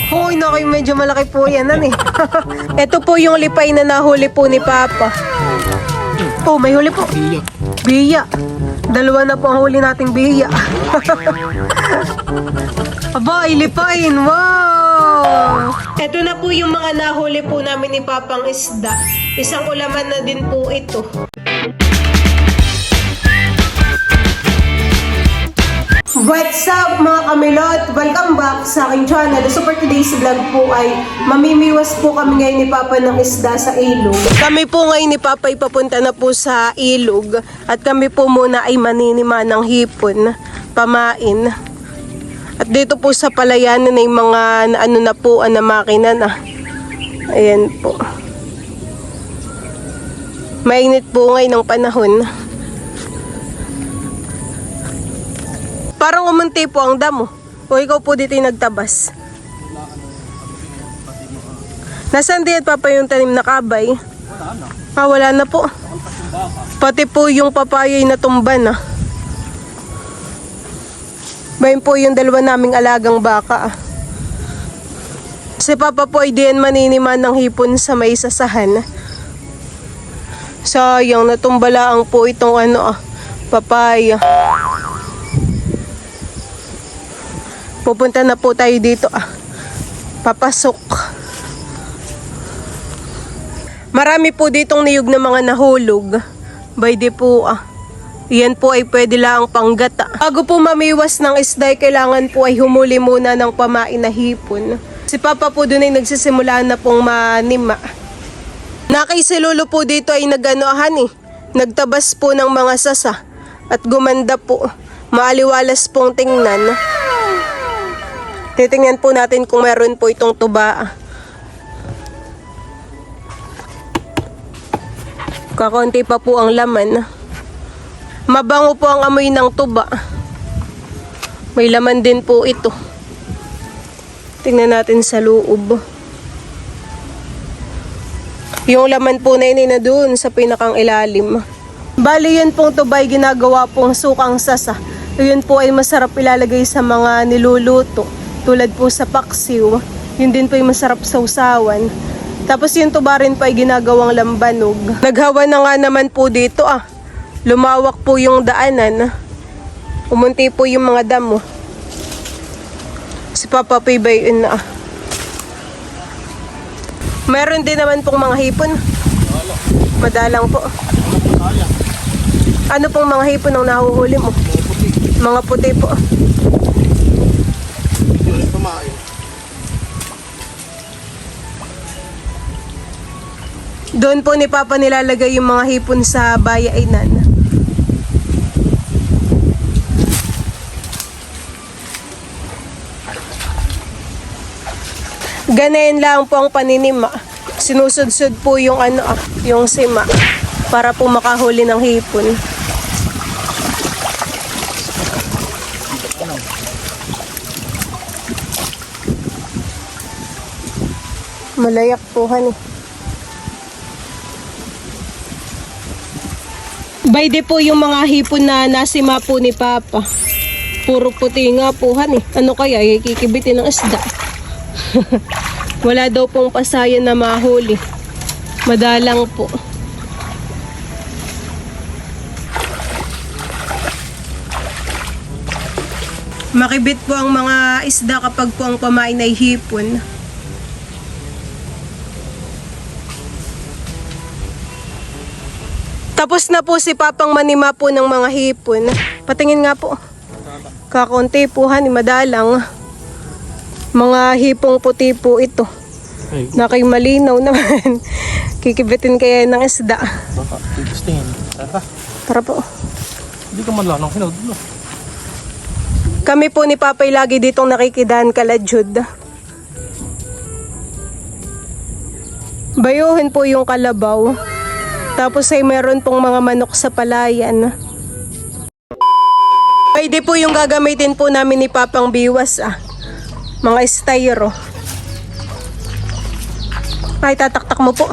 Hoy, naku, medyo malaki po yan, ano eh. Ito po yung lipay na nahuli po ni Papa. Oh, may huli po. Biya. Dalawa na po ang huli nating biya. Aba, ilipain. Wow! Ito na po yung mga nahuli po namin ni Papang isda. Isang ulaman na din po ito. What's up mga kamilot? Welcome back sa aking channel. So for today's vlog po ay mamimiwas po kami ngayon ni Papa ng isda sa ilog. Kami po ngayon ni Papa ipapunta na po sa ilog. At kami po muna ay maninima ng hipon, pamain. At dito po sa palayanan ay mga ano na po na makina na. Ayan po. Mainit po ngayon ng panahon. Parang umunti po ang damo. O ikaw po dito yung nagtabas. Nasaan din Papa yung tanim na kabay? Wala na po. Pati po yung papaya na tumba na. Bayan po yung dalawa naming alagang baka. Si Papa po ay diyan maniniman ng hipon sa may sasahan. Sayang, natumba lang po itong papaya. Pupunta na po tayo dito papasok. Marami po ditong niyog na mga nahulog. Bayde po Yan po ay pwede lang panggata. Bago po mamiwas ng isda, kailangan po ay humuli muna ng pamain na hipon. Si Papa po doon ay nagsisimula na pong manima. Si Lolo po dito ay nagtabas po ng mga sasa. At gumanda po. Maaliwalas pong tingnan. Titingnan po natin kung meron po itong tuba. Kakunti pa po ang laman. Mabango po ang amoy ng tuba. May laman din po ito. Tingnan natin sa loob. Yung laman po na yun na doon sa pinakang ilalim. Bali yan pong tuba ay ginagawa pong sukang sasa. Yun po ay masarap ilalagay sa mga niluluto. Tulad po sa paksiw, yun din po yung masarap sa usawan. Tapos yung tuba rin po ay ginagawang lambanog. Naghawa na nga naman po dito Lumawak po yung daanan. Umunti po yung mga damo. Si Papa P ba yun Meron din naman pong mga hipon. Madalang po. Ano pong mga hipon ang nahuhuli mo? Mga puti po. Doon po ni Papa nilalagay yung mga hipon sa bayainan. Ganayin lang po ang paninima. Sinusudsud po yung yung sima para po makahuli ng hipon. Malayak po Bayde po yung mga hipon na nasima po ni Papa. Puro puti nga po Ano kaya kikibitin ng isda? Wala daw pong pasayan na mahuli. Madalang po. Makibit po ang mga isda kapag po ang pamain ay hipon. Tapos na po si Papang manima po ng mga hipon. Patingin nga po. Kakunti po madalang. Mga hipong puti po ito. Nakay malinaw naman. Kikibitin kaya ng isda. Baka, tigistingin. Tara po. Hindi ka manlanang hinod. Kami po ni Papay lagi ditong nakikidahan kaladyod. Bayuhin po yung kalabaw. Tapos ay meron pong mga manok sa palayan. Pwede po yung gagamitin po namin ni Papang biwas Mga styro. Ay, tataktak mo po.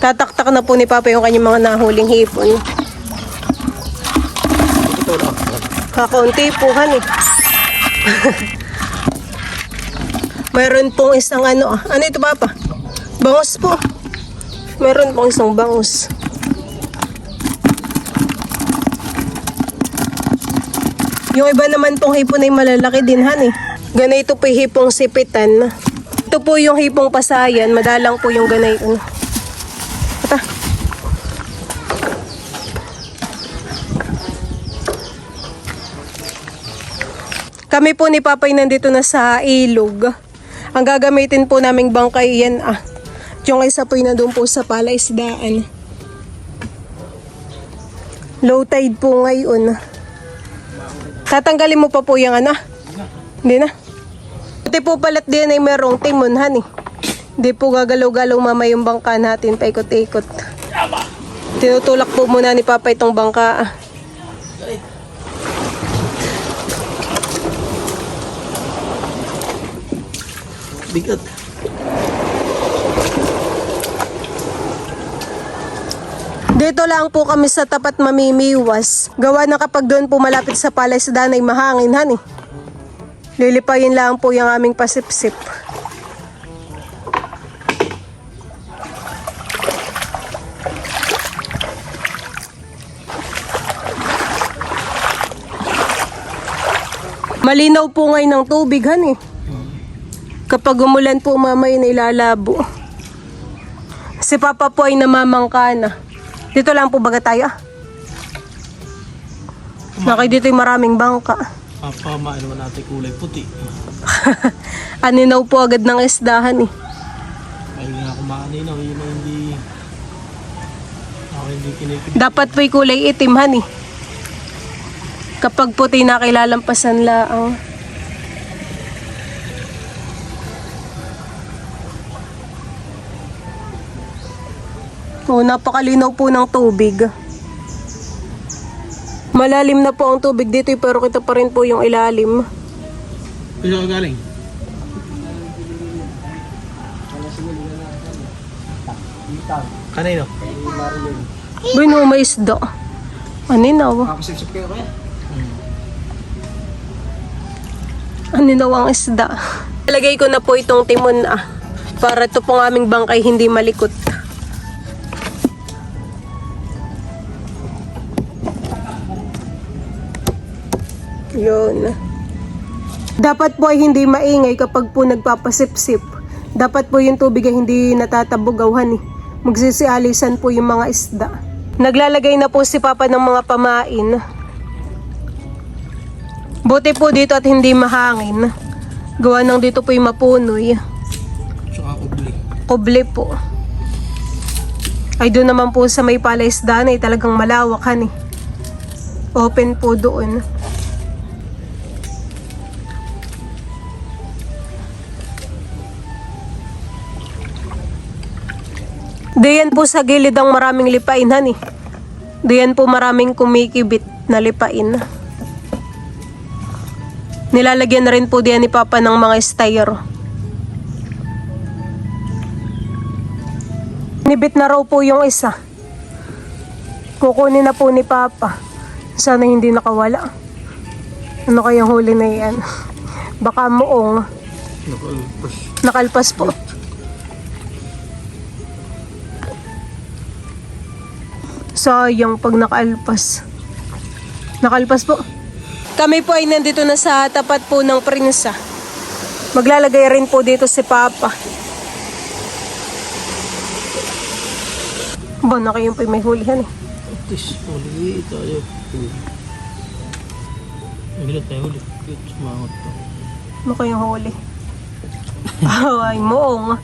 Tataktak na po ni Papa yung kanyang mga nahuling hipon. Kakaunti po Mayroon pong isang ano. Ano ito, Papa? Bangus po. Mayroon pong isang bangus. Yung iba naman pong hipon ay malalaki din, han eh. Ganito po yung hipong sipitan. Ito po yung hipong pasayan. Madalang po yung ganito. Ata. Kami po ni Papay nandito na sa ilog. Ang gagamitin po naming bangkay yan yung isa po yung nandun po sa palaisdaan. Low tide po ngayon. Tatanggalin mo pa po yung ano? Hindi na. Buti po palat din ay merong timon, han eh. Hindi po gagalaw-galaw mamay yung bangka natin, paikot-ikot. Tinutulak po muna ni Papa itong bangka. Bigat. Dito lang po kami sa tapat mamimiwas. Gawa na kapag doon po malapit sa palaisdaan ay mahangin, han eh. Lilipayin lang po yung aming pasipsip. Malinaw po ngayon ng tubig, han eh. Kapag umulan po mamaya na ilalabo. Si Papa po ay namamangka na. Dito lang po baga tayo Nakay dito yung maraming bangka. Papamain naman natin kulay puti. Aninaw po agad ng isdahan eh. Ay nga kumaaninaw, yun na hindi... Ako hindi kinikip. Dapat po yung kulay itim, han eh. Kapag puti na kilalampasan laang. Napakalinaw po ng tubig. Malalim na po ang tubig dito pero kita pa rin po yung ilalim. Kaya ka galing? Kanino? Bueno, may isda. Aninaw. Kapasipsip kayo kaya? Aninaw ang isda. Ilagay ko na po itong timon para ito pong aming bangkay hindi malikot. Yun. Dapat po ay hindi maingay kapag po nagpapasipsip. Dapat po yung tubig ay hindi natatabugawan eh. Magsisialisan po yung mga isda. Naglalagay na po si Papa ng mga pamain. Buti po dito at hindi mahangin. Gawa ng dito po yung mapunoy. Tsaka kubli. Kubli po. Ay doon naman po sa may palaisdaan ay talagang malawakan eh. Open po doon. Diyan po sa gilid ang maraming lipain, han eh. Diyan po maraming kumikibit na lipain. Nilalagyan na rin po diyan ni Papa ng mga styro. Nibit na raw po yung isa. Kukunin na po ni Papa. Sana hindi nakawala. Ano kayang huli na yan? Baka muong. Nakalpas. Nakalpas po. Sayang pag nakaalpas. Nakalpas po. Kami po ay nandito na sa tapat po ng Prinsa. Maglalagay rin po dito si Papa. Ba, na kayong po may hulihan eh. Tis, huli tayo. Hilat tayo huli. Sumangot to. Ano kayong huli? Ay, moong.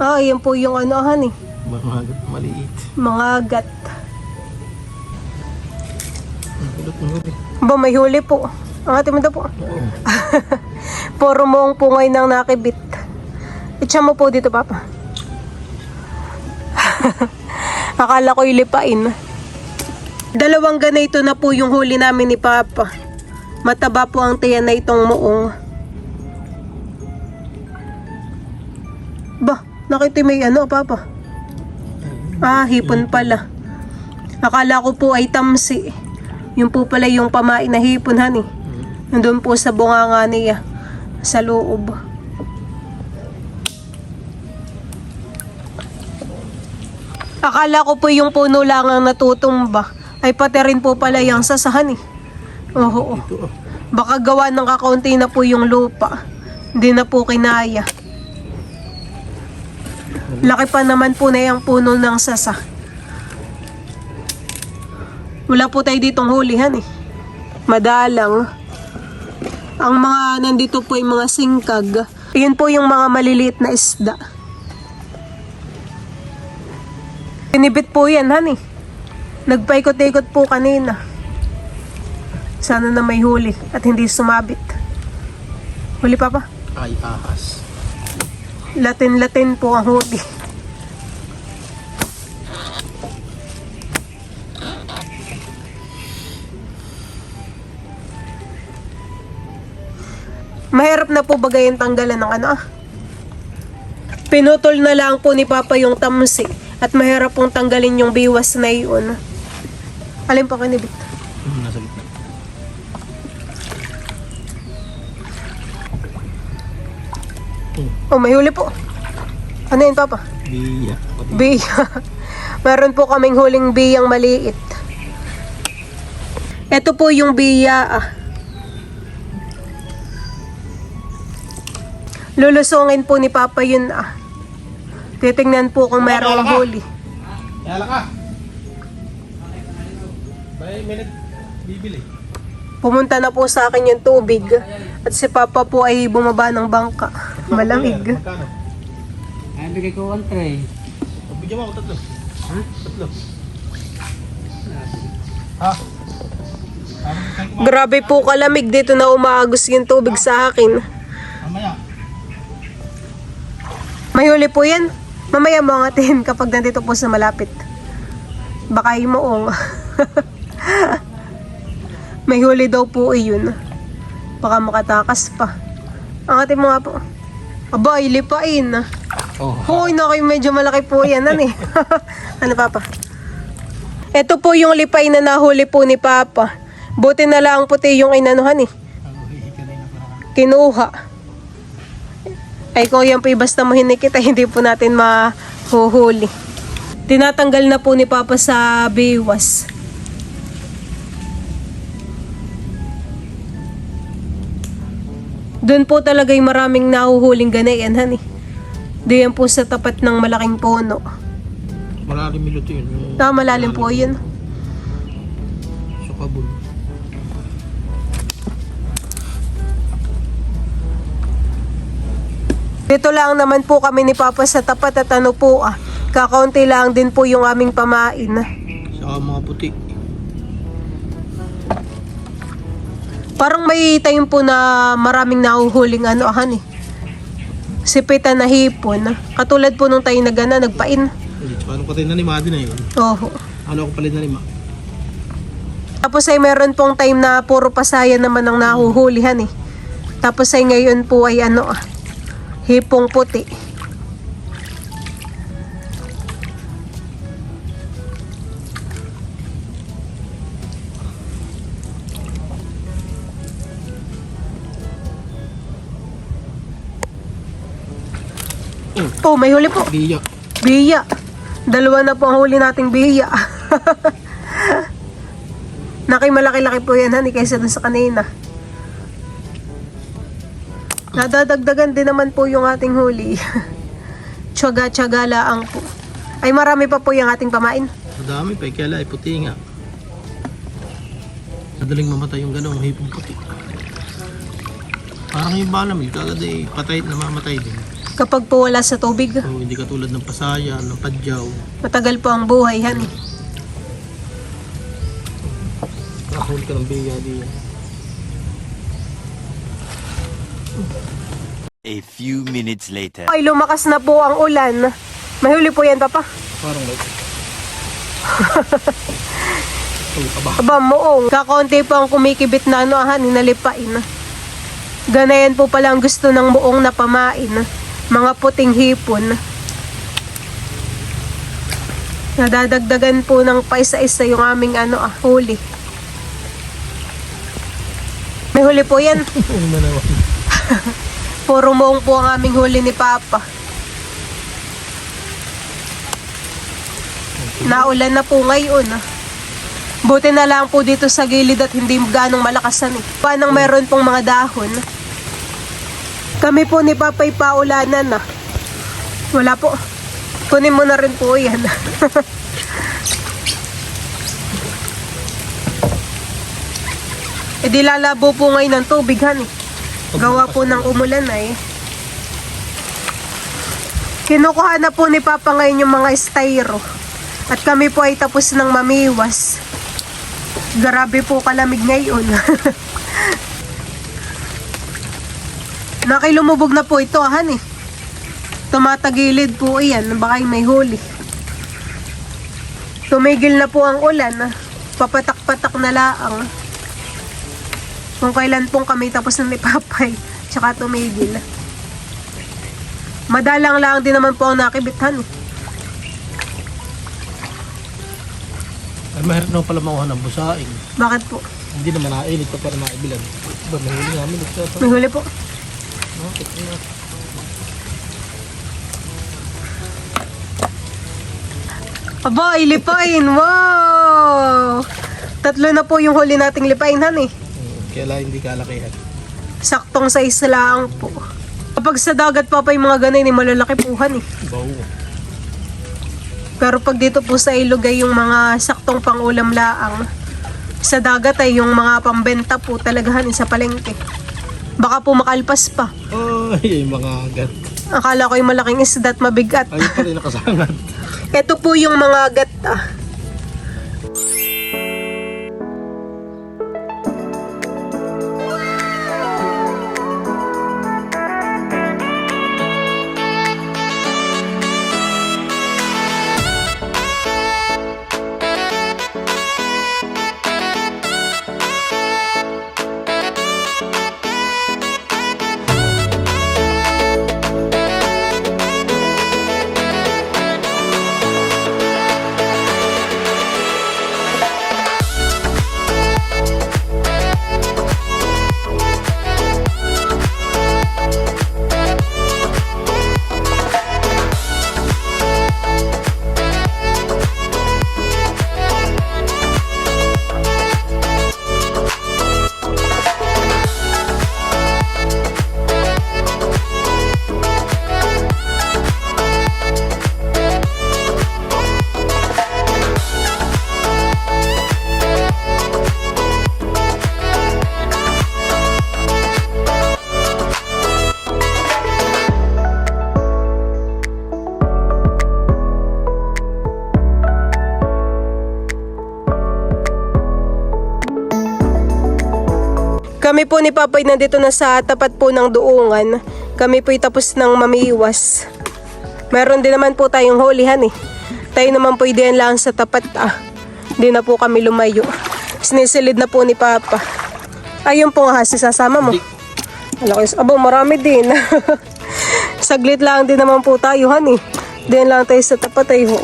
Ay, yan po yung anohan eh. Mga maliit. Mga agat. Hilat ng huli. Ba, may huli po. Ang ating mo po. Puro moong po ngayon ang nakibit. Itcha mo po dito, Papa. Akala ko ilipain. Dalawang ganito na po yung huli namin ni Papa. Mataba po ang tiyan na itong moong. Ba, nakita may ano, Papa? Hipon pala. Akala ko po ay tamsi. Yung po pala yung pamain na hipon, hani. Nandun po sa bunganga niya. Sa loob. Akala ko po yung puno lang ang natutumba. Ay pati rin po pala yung sasahan eh. Oo. Ito ah. Baka gawa ng kakaunti na po yung lupa. Hindi na po kinaya. Laki pa naman po na yung puno ng sasa. Wala po tayo ditong hulihan eh. Madalang. Ang mga nandito po ay mga singkag. Yun po yung mga maliliit na isda. Pinibit po yan, honey. Nagpaikot-ikot po kanina. Sana na may huli at hindi sumabit. Huli pa pa? Ay, ahas. Latin-latin po ang huli. Mahirap na po bagayin tanggalan ng ano ah. Pinutol na lang po ni Papa yung tamsi at mahirap pong tanggalin yung biwas na yun. Alin pa kinibit? Nasa gitna. Oh, may huli po. Ano yun, Papa? Biya. Biya. Meron po kaming huling biyang maliit. Ito po yung biya ah. Lulusungin po ni Papa yun ah. Titingnan po kung merong huli. Yala ka. May bibili. Pumunta na po sa akin yung tubig. At si Papa po ay bumaba ng bangka. Malamig. Magkano? Ay, bigay ko 1 tray. Bigyan mo ako tatlo. Ha? Tatlo. Ha? Grabe po kalamig dito na umaagos yung tubig sa akin. Mamaya. May huli po yan. Mamaya mo angatin kapag nandito po sa malapit. Baka himuong. May huli daw po iyon. Baka makatakas pa. Angatin mo nga po. Aba, ilipain. Oh. Hoy, naku, medyo malaki po yan. Ano eh? Ano, Papa? Ito po yung lipay na nahuli po ni Papa. Buti na lang puti yung inanuhan eh. Kinuha. Ay kung yan po basta mahinikit ay hindi po natin mahuhuli. Tinatanggal na po ni Papa sa biwas. Doon po talaga yung maraming nahuhuling ganayan, honey. Diyan po sa tapat ng malaking puno. Malalim minuto yun. Malalim po yun. Sa kabul. Dito lang naman po kami ni Papa sa tapat at ano po ah. Kakaunti lang din po yung aming pamain. Sa mga puti. Parang may time po na maraming nahuhuling ano ahan eh. Sipitan na hipon. Katulad po nung tayo na gana, nagpain. Hindi, paano patay na lima din na yun? Oo. Ano ko palit na lima? Tapos ay meron pong time na puro pasaya naman ang nahuhulihan eh. Tapos ay ngayon po ay ano ah, hipong puti. Oh, may huli po. Biya. Biya. Dalawa na po ang huli nating biya. Malaki-laki po yan, honey, kaysa dun sa kanina. Nadadagdagan din naman po yung ating huli. Tsaga-tsaga laang po. Ay marami pa po yung ating pamain. Madami pa, kaya ay puti nga. Madaling mamatay yung ganong hipong puti. Parang yung balam, kagad ay patay, namamatay din. Kapag po wala sa tubig, So, hindi katulad ng pasaya, ng padyaw. matagal po ang buhay, honey. Nakahuli ka ng biya diyan. A few minutes later. Ay, lumakas na po ang ulan. May huli po yan, Papa. Parang like. Aba. Aba, moong. Kakaunti po ang kumikibit na ano, honey, nalipain. Ganayan po pala ang gusto ng muong na pamain. Mga puting hipon. Nadadagdagan po ng paisa-isa yung aming ano huli. May huli po yan. Puro moong po ang aming huli ni Papa. Naulan na po ngayon. Buti na lang po dito sa gilid at hindi ganong malakasan eh. Paanong meron pong mga dahon. Kami po ni Papay paulanan na. Wala po. Kunin mo na rin po yan. E di lalabo po ngayon ng tubig, han. Gawa po ng umulan ay. Kinukuha na po ni Papa ngayon yung mga styro. At kami po ay tapos ng mamiwas. Grabe po kalamig ngayon. Nakilumubog na po ito, han eh. Tumatagilid po iyan, baka may huli. Tumigil na po ang ulan. Papatak-patak na laang. Kung kailan pong kami tapos ng ni Papay, tsaka tumigil. Madalang lang din naman po ang nakibithan. Ay, mahirap naman pala makuha ng busaing. Bakit po? Hindi naman nailit pa para maibilan. Ba, mahuli namin ito. May huli po. Bakit na? Aba, ilipain! Wow! 3 na po yung huli nating lipain, han eh. Kaya lang hindi kalakihan. Saktong size lang po. Kapag sa dagat pa yung mga ganun, malalaki puhan eh. Baw. Pero pag dito po sa ilog ay yung mga saktong pangulam laang. Sa dagat ay yung mga pambenta po talagahan sa palengke. Baka po makalpas pa. Ay, mga agat. Akala ko yung malaking isda at mabigat. Ayun pala yung nakasangat. Ito po yung mga gata. Kami po ni Papay nandito na sa tapat po ng duungan. Kami po'y tapos ng mamiwas. Meron din naman po tayong hulihan eh. Tayo naman po'y diyan lang sa tapat Di na po kami lumayo. Sinisilid na po ni Papa. Ayun po nga, sasama mo. Abo, marami din. Saglit lang din naman po tayo, han eh. Diyan lang tayo sa tapat ay ho.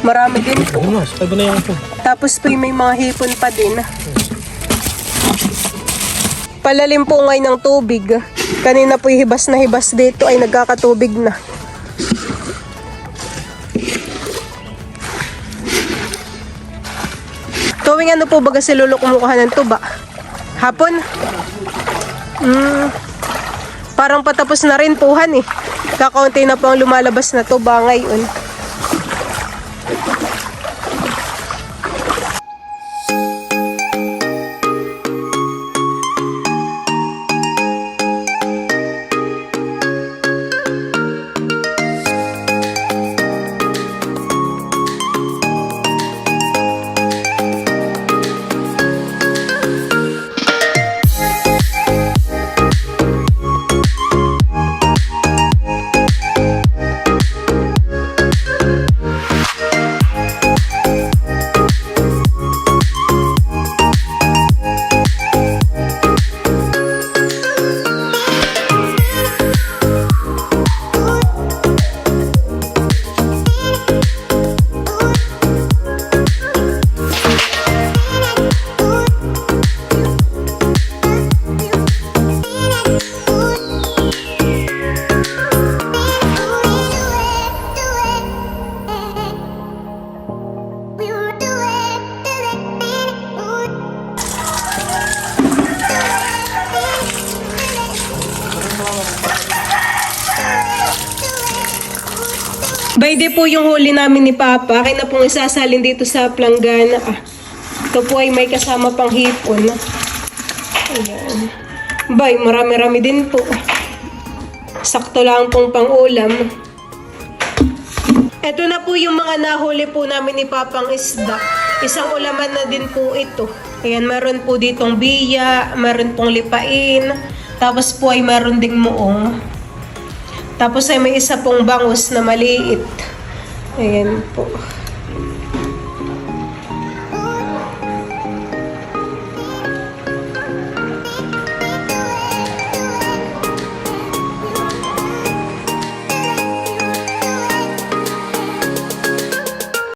Marami din po. Oo nga, sabay ba na yung ito? Tapos po may mga hipon pa din. Palalim po ngayon ng tubig. Kanina po hibas na hibas dito ay nagkakatubig na. Tuwing ano po baga si Lolo kumukuha ng tuba? Hapon? Parang patapos na rin po han eh. Kakaunti na po ang lumalabas na tuba ngayon. Bayde po yung huli namin ni Papa. Akin na pong isasalin dito sa planggana. Ito po ay may kasama pang hipon. Ayan. Bay, marami-rami din po. Sakto lang pong pang-ulam. Ito na po yung mga nahuli po namin ni Papang isda. Isang ulaman na din po ito. Ayan, meron po ditong biya, meron pong lipain, tapos po ay meron ding muong. Tapos ay may isa pong bangus na maliit. Ayan po.